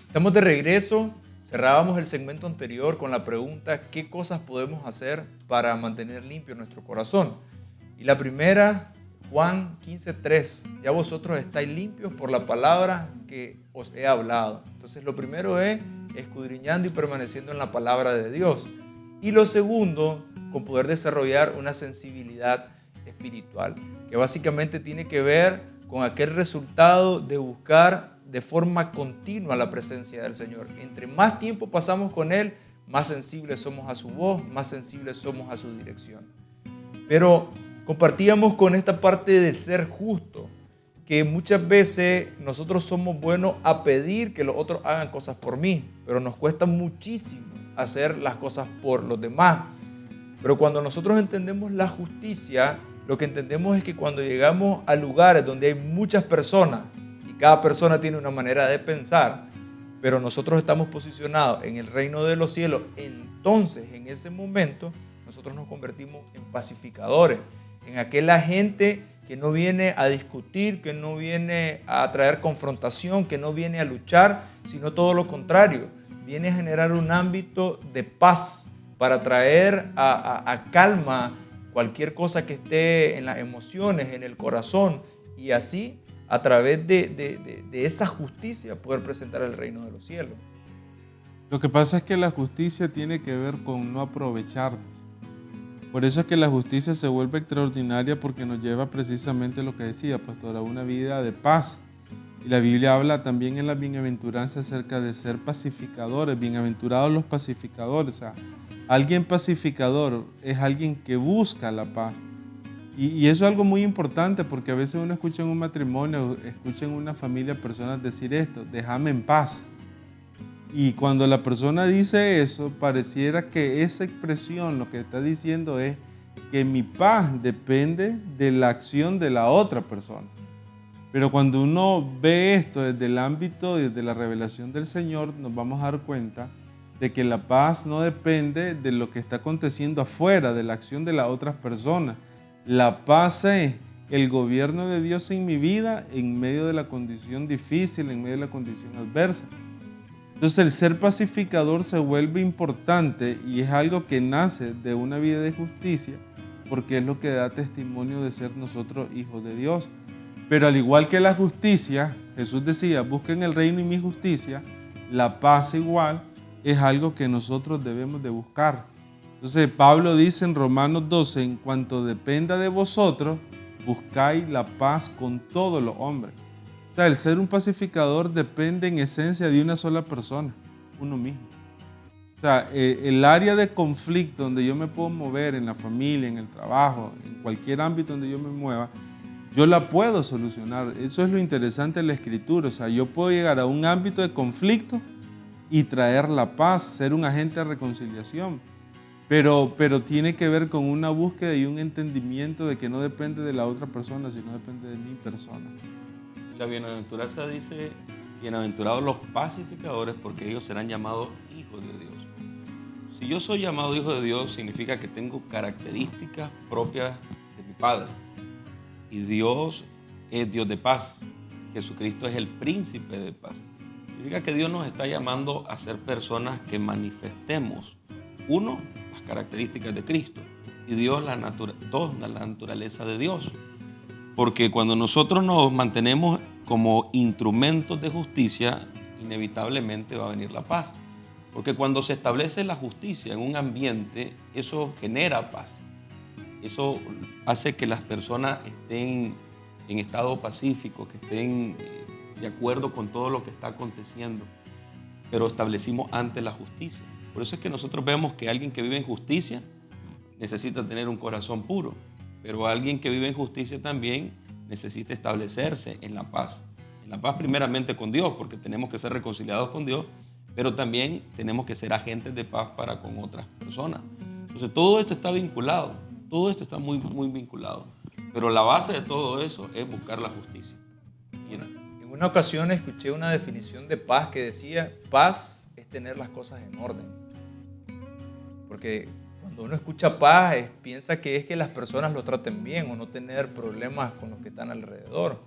Estamos de regreso. Cerrábamos el segmento anterior con la pregunta: ¿qué cosas podemos hacer para mantener limpio nuestro corazón? Y la primera, Juan 15:3, ya vosotros estáis limpios por la palabra que os he hablado. Entonces lo primero es escudriñando y permaneciendo en la palabra de Dios. Y lo segundo, con poder desarrollar una sensibilidad espiritual, que básicamente tiene que ver con aquel resultado de buscar de forma continua la presencia del Señor. Entre más tiempo pasamos con Él, más sensibles somos a su voz, más sensibles somos a su dirección. Pero compartíamos con esta parte del ser justo, que muchas veces nosotros somos buenos a pedir que los otros hagan cosas por mí, pero nos cuesta muchísimo hacer las cosas por los demás. Pero cuando nosotros entendemos la justicia, lo que entendemos es que cuando llegamos a lugares donde hay muchas personas, y cada persona tiene una manera de pensar, pero nosotros estamos posicionados en el reino de los cielos, entonces en ese momento nosotros nos convertimos en pacificadores, en aquella gente que no viene a discutir, que no viene a traer confrontación, que no viene a luchar, sino todo lo contrario, viene a generar un ámbito de paz para traer a calma cualquier cosa que esté en las emociones, en el corazón, y así a través de esa justicia poder presentar el reino de los cielos. Lo que pasa es que la justicia tiene que ver con no aprovecharnos. Por eso es que la justicia se vuelve extraordinaria, porque nos lleva precisamente a lo que decía, pastor, a una vida de paz. Y la Biblia habla también en la bienaventuranza acerca de ser pacificadores. Bienaventurados los pacificadores. O sea, alguien pacificador es alguien que busca la paz. Y eso es algo muy importante, porque a veces uno escucha en un matrimonio, escucha en una familia personas decir esto: déjame en paz. Y cuando la persona dice eso, pareciera que esa expresión lo que está diciendo es que mi paz depende de la acción de la otra persona. Pero cuando uno ve esto desde el ámbito, desde la revelación del Señor, nos vamos a dar cuenta de que la paz no depende de lo que está aconteciendo afuera, de la acción de las otras personas. La paz es el gobierno de Dios en mi vida en medio de la condición difícil, en medio de la condición adversa. Entonces el ser pacificador se vuelve importante y es algo que nace de una vida de justicia, porque es lo que da testimonio de ser nosotros hijos de Dios. Pero al igual que la justicia, Jesús decía: busquen el reino y mi justicia, la paz igual es algo que nosotros debemos de buscar. Entonces Pablo dice en Romanos 12: en cuanto dependa de vosotros, buscáis la paz con todos los hombres. O sea, el ser un pacificador depende en esencia de una sola persona, uno mismo. O sea, el área de conflicto donde yo me puedo mover, en la familia, en el trabajo, en cualquier ámbito donde yo me mueva, yo la puedo solucionar. Eso es lo interesante de la Escritura. O sea, yo puedo llegar a un ámbito de conflicto y traer la paz, ser un agente de reconciliación. Pero tiene que ver con una búsqueda y un entendimiento de que no depende de la otra persona, sino depende de mi persona. La bienaventuranza dice: bienaventurados los pacificadores, porque ellos serán llamados hijos de Dios. Si yo soy llamado hijo de Dios, significa que tengo características propias de mi Padre. Y Dios es Dios de paz. Jesucristo es el príncipe de paz. Significa que Dios nos está llamando a ser personas que manifestemos, uno, las características de Cristo, y dos, la naturaleza de Dios. Porque cuando nosotros nos mantenemos como instrumentos de justicia, inevitablemente va a venir la paz. Porque cuando se establece la justicia en un ambiente, eso genera paz. Eso hace que las personas estén en estado pacífico, que estén de acuerdo con todo lo que está aconteciendo. Pero establecimos antes la justicia. Por eso es que nosotros vemos que alguien que vive en justicia necesita tener un corazón puro. Pero alguien que vive en justicia también necesita establecerse en la paz. En la paz primeramente con Dios, porque tenemos que ser reconciliados con Dios, pero también tenemos que ser agentes de paz para con otras personas. Entonces todo esto está vinculado, todo esto está muy, muy vinculado. Pero la base de todo eso es buscar la justicia. En una ocasión escuché una definición de paz que decía: paz es tener las cosas en orden. Porque Cuando uno escucha paz, piensa que es que las personas lo traten bien o no tener problemas con los que están alrededor.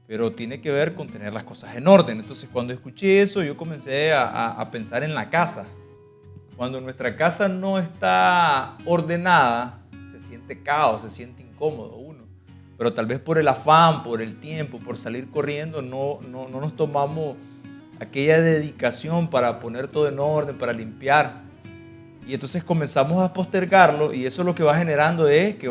Pero tiene que ver con tener las cosas en orden. Entonces, cuando escuché eso, yo comencé a pensar en la casa. Cuando nuestra casa no está ordenada, se siente caos, se siente incómodo uno. Pero tal vez por el afán, por el tiempo, por salir corriendo, no nos tomamos aquella dedicación para poner todo en orden, para limpiar. Y entonces comenzamos a postergarlo y eso lo que va generando es que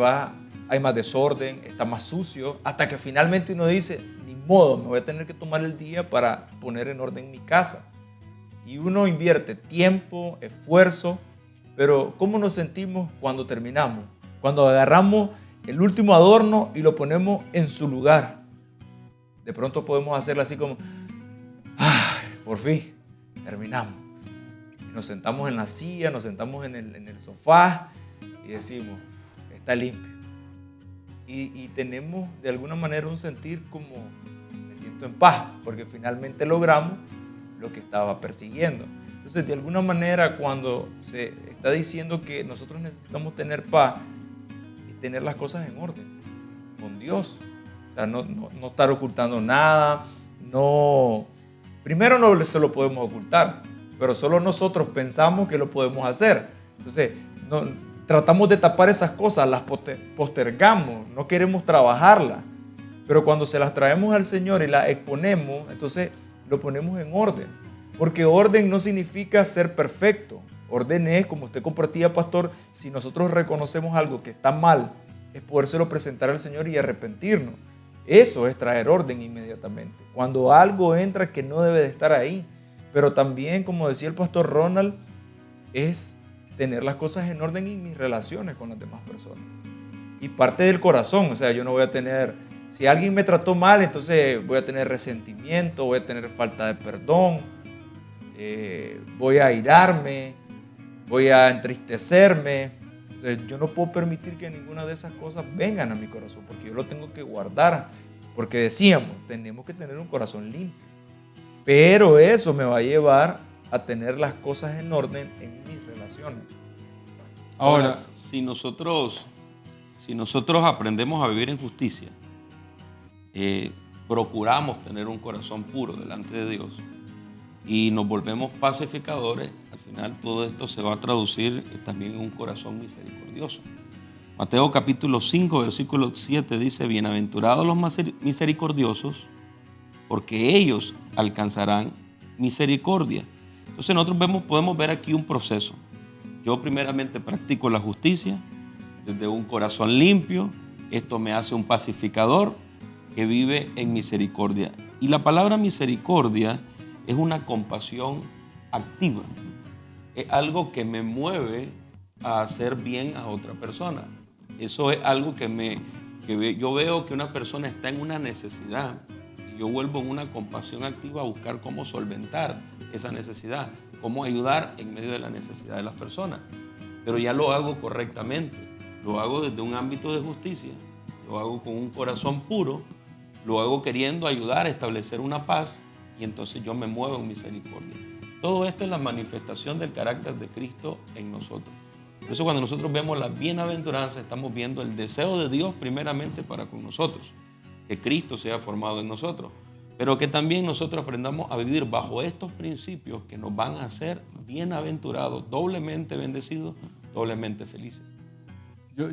hay más desorden, está más sucio, hasta que finalmente uno dice, ni modo, me voy a tener que tomar el día para poner en orden mi casa. Y uno invierte tiempo, esfuerzo, pero ¿cómo nos sentimos cuando terminamos? Cuando agarramos el último adorno y lo ponemos en su lugar. De pronto podemos hacerlo así como, ¡ay, por fin, terminamos! Y nos sentamos en la silla, nos sentamos en el sofá y decimos, está limpio. Y tenemos de alguna manera un sentir como, me siento en paz, porque finalmente logramos lo que estaba persiguiendo. Entonces, de alguna manera, cuando se está diciendo que nosotros necesitamos tener paz, es tener las cosas en orden, con Dios. O sea, no estar ocultando nada, primero no se lo podemos ocultar, pero solo nosotros pensamos que lo podemos hacer. Entonces, tratamos de tapar esas cosas, las postergamos, no queremos trabajarlas, pero cuando se las traemos al Señor y las exponemos, entonces lo ponemos en orden, porque orden no significa ser perfecto. Orden es, como usted compartía, pastor, si nosotros reconocemos algo que está mal, es podérselo presentar al Señor y arrepentirnos. Eso es traer orden inmediatamente. Cuando algo entra que no debe de estar ahí, pero también, como decía el pastor Ronald, es tener las cosas en orden en mis relaciones con las demás personas. Y parte del corazón, o sea, yo no voy a tener, si alguien me trató mal, entonces voy a tener resentimiento, voy a tener falta de perdón, voy a airarme, voy a entristecerme. Entonces, yo no puedo permitir que ninguna de esas cosas vengan a mi corazón, porque yo lo tengo que guardar, porque decíamos, tenemos que tener un corazón limpio. Pero eso me va a llevar a tener las cosas en orden en mis relaciones. Ahora, si nosotros aprendemos a vivir en justicia, procuramos tener un corazón puro delante de Dios y nos volvemos pacificadores, al final todo esto se va a traducir también en un corazón misericordioso. Mateo capítulo 5, versículo 7 dice, bienaventurados los misericordiosos, porque ellos alcanzarán misericordia. Entonces nosotros podemos ver aquí un proceso. Yo primeramente practico la justicia desde un corazón limpio. Esto me hace un pacificador que vive en misericordia. Y la palabra misericordia es una compasión activa. Es algo que me mueve a hacer bien a otra persona. Eso es algo que yo veo que una persona está en una necesidad y yo vuelvo en una compasión activa a buscar cómo solventar esa necesidad, cómo ayudar en medio de la necesidad de las personas. Pero ya lo hago correctamente, lo hago desde un ámbito de justicia, lo hago con un corazón puro, lo hago queriendo ayudar a establecer una paz y entonces yo me muevo en misericordia. Todo esto es la manifestación del carácter de Cristo en nosotros. Por eso cuando nosotros vemos la bienaventuranza, estamos viendo el deseo de Dios primeramente para con nosotros, que Cristo sea formado en nosotros, pero que también nosotros aprendamos a vivir bajo estos principios que nos van a hacer bienaventurados, doblemente bendecidos, doblemente felices.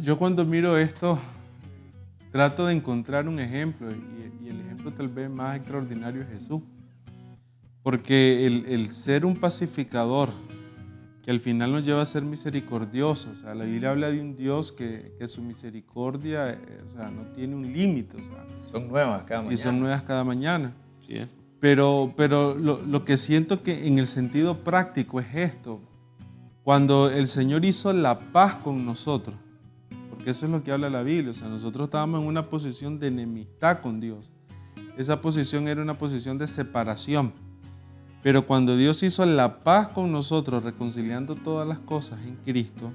Yo cuando miro esto, trato de encontrar un ejemplo, y el ejemplo tal vez más extraordinario es Jesús. Porque el ser un pacificador, que al final nos lleva a ser misericordiosos, o sea, la Biblia habla de un Dios que su misericordia, o sea, no tiene un límite, o sea, son nuevas cada mañana. Y son nuevas cada mañana. Sí es. Pero lo que siento que en el sentido práctico es esto. Cuando el Señor hizo la paz con nosotros, porque eso es lo que habla la Biblia, o sea, nosotros estábamos en una posición de enemistad con Dios. Esa posición era una posición de separación. Pero cuando Dios hizo la paz con nosotros, reconciliando todas las cosas en Cristo,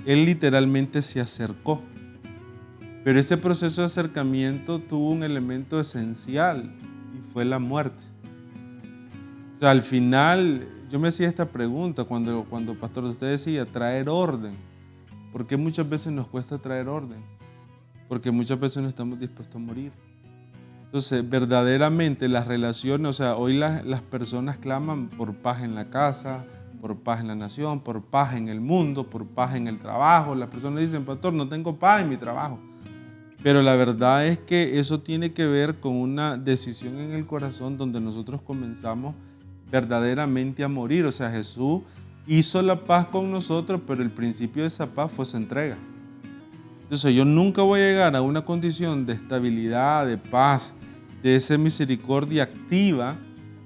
Él literalmente se acercó. Pero ese proceso de acercamiento tuvo un elemento esencial y fue la muerte. O sea, al final yo me hacía esta pregunta cuando pastor, usted decía traer orden. ¿Por qué muchas veces nos cuesta traer orden? Porque muchas veces no estamos dispuestos a morir. Entonces, verdaderamente las relaciones, o sea, hoy las personas claman por paz en la casa, por paz en la nación, por paz en el mundo, por paz en el trabajo. Las personas dicen, pastor, no tengo paz en mi trabajo. Pero la verdad es que eso tiene que ver con una decisión en el corazón donde nosotros comenzamos verdaderamente a morir. O sea, Jesús hizo la paz con nosotros, pero el principio de esa paz fue su entrega. Entonces yo nunca voy a llegar a una condición de estabilidad, de paz, de esa misericordia activa,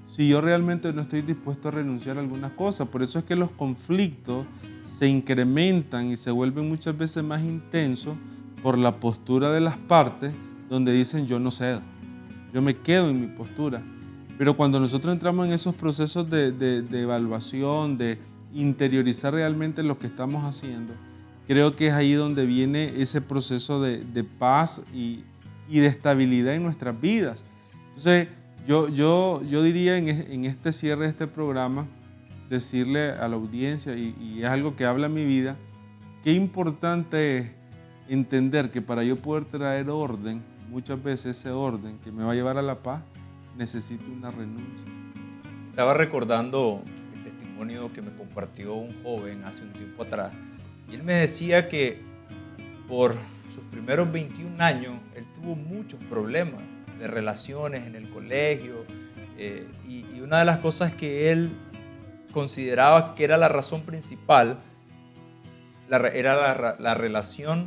si yo realmente no estoy dispuesto a renunciar a algunas cosas. Por eso es que los conflictos se incrementan y se vuelven muchas veces más intensos por la postura de las partes donde dicen yo no cedo, yo me quedo en mi postura. Pero cuando nosotros entramos en esos procesos de evaluación, de interiorizar realmente lo que estamos haciendo, creo que es ahí donde viene ese proceso de paz y de estabilidad en nuestras vidas. Entonces, yo diría en este cierre de este programa, decirle a la audiencia, y es algo que habla mi vida, qué importante es entender que para yo poder traer orden, muchas veces ese orden que me va a llevar a la paz, necesito una renuncia. Estaba recordando el testimonio que me compartió un joven hace un tiempo atrás. Y él me decía que por sus primeros 21 años, él tuvo muchos problemas de relaciones en el colegio. Y una de las cosas que él consideraba que era la razón principal, era la relación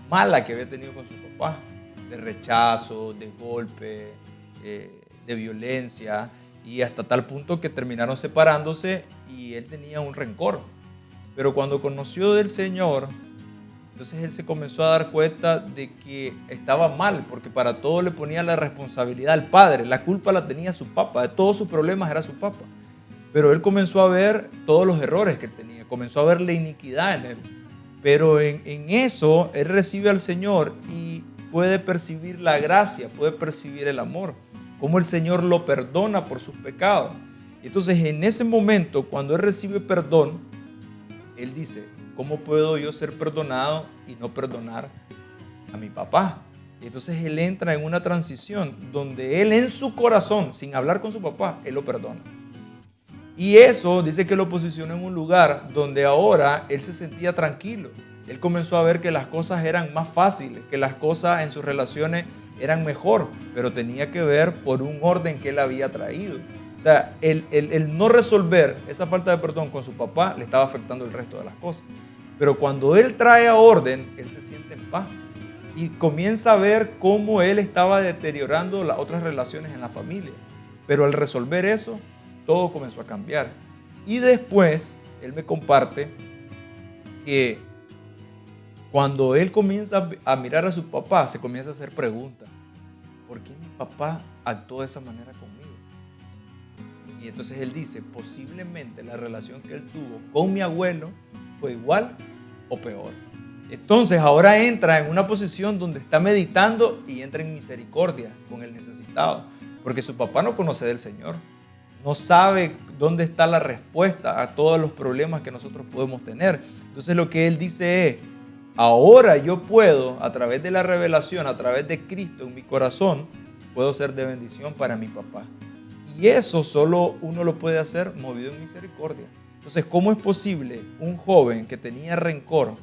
mala que había tenido con su papá, de rechazo, de golpe, de violencia, y hasta tal punto que terminaron separándose y él tenía un rencor. Pero cuando conoció del Señor, entonces él se comenzó a dar cuenta de que estaba mal, porque para todo le ponía la responsabilidad al padre, la culpa la tenía su papá, de todos sus problemas era su papá. Pero él comenzó a ver todos los errores que él tenía, comenzó a ver la iniquidad en él. Pero en eso él recibe al Señor y puede percibir la gracia, puede percibir el amor, cómo el Señor lo perdona por sus pecados. Entonces en ese momento, cuando él recibe perdón, él dice, ¿cómo puedo yo ser perdonado y no perdonar a mi papá? Y entonces él entra en una transición donde él en su corazón, sin hablar con su papá, él lo perdona. Y eso dice que lo posicionó en un lugar donde ahora él se sentía tranquilo. Él comenzó a ver que las cosas eran más fáciles, que las cosas en sus relaciones eran mejor, pero tenía que ver por un orden que él había traído. O sea, el no resolver esa falta de perdón con su papá le estaba afectando el resto de las cosas. Pero cuando él trae a orden, él se siente en paz y comienza a ver cómo él estaba deteriorando las otras relaciones en la familia. Pero al resolver eso, todo comenzó a cambiar. Y después, él me comparte que cuando él comienza a mirar a su papá, se comienza a hacer preguntas. ¿Por qué mi papá actuó de esa manera conmigo? Y entonces él dice, posiblemente la relación que él tuvo con mi abuelo fue igual o peor. Entonces ahora entra en una posición donde está meditando y entra en misericordia con el necesitado. Porque su papá no conoce del Señor. No sabe dónde está la respuesta a todos los problemas que nosotros podemos tener. Entonces lo que él dice es, ahora yo puedo, a través de la revelación, a través de Cristo en mi corazón, puedo ser de bendición para mi papá. Y eso solo uno lo puede hacer movido en misericordia. Entonces, ¿cómo es posible un joven que tenía rencor,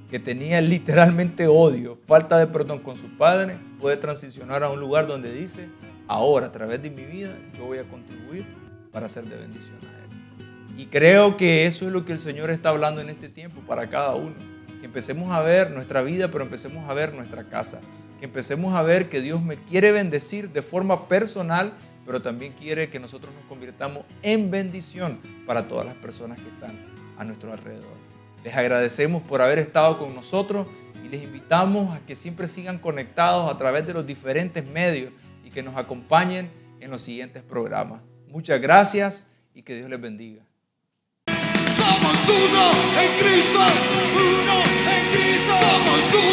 que tenía literalmente odio, falta de perdón con su padre, puede transicionar a un lugar donde dice, ahora a través de mi vida yo voy a contribuir para ser de bendición a él? Y creo que eso es lo que el Señor está hablando en este tiempo para cada uno. Que empecemos a ver nuestra vida, pero empecemos a ver nuestra casa. Que empecemos a ver que Dios me quiere bendecir de forma personal, pero también quiere que nosotros nos convirtamos en bendición para todas las personas que están a nuestro alrededor. Les agradecemos por haber estado con nosotros y les invitamos a que siempre sigan conectados a través de los diferentes medios y que nos acompañen en los siguientes programas. Muchas gracias y que Dios les bendiga. Somos uno en Cristo, somos uno.